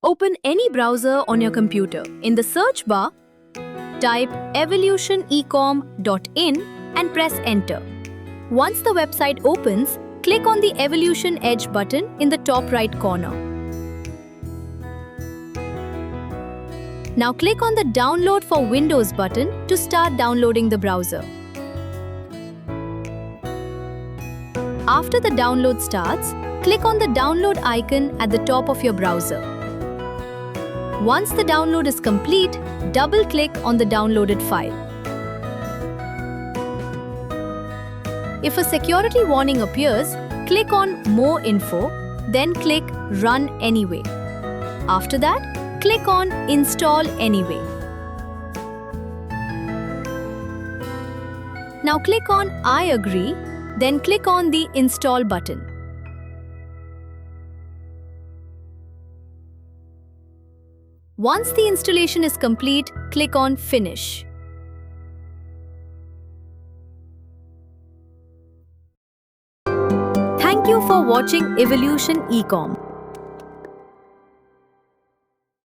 Open any browser on your computer. In the search bar, type evolutionecom.in and press enter. Once the website opens, click on the Evolution Edge button in the top right corner. Now click on the Download for Windows button to start downloading the browser. After the download starts, click on the download icon at the top of your browser. Once the download is complete, double-click on the downloaded file. If a security warning appears, click on More Info, then click Run Anyway. After that, click on Install Anyway. Now click on I agree, then click on the Install button. Once the installation is complete, click on Finish. Thank you for watching Evolution Ecom.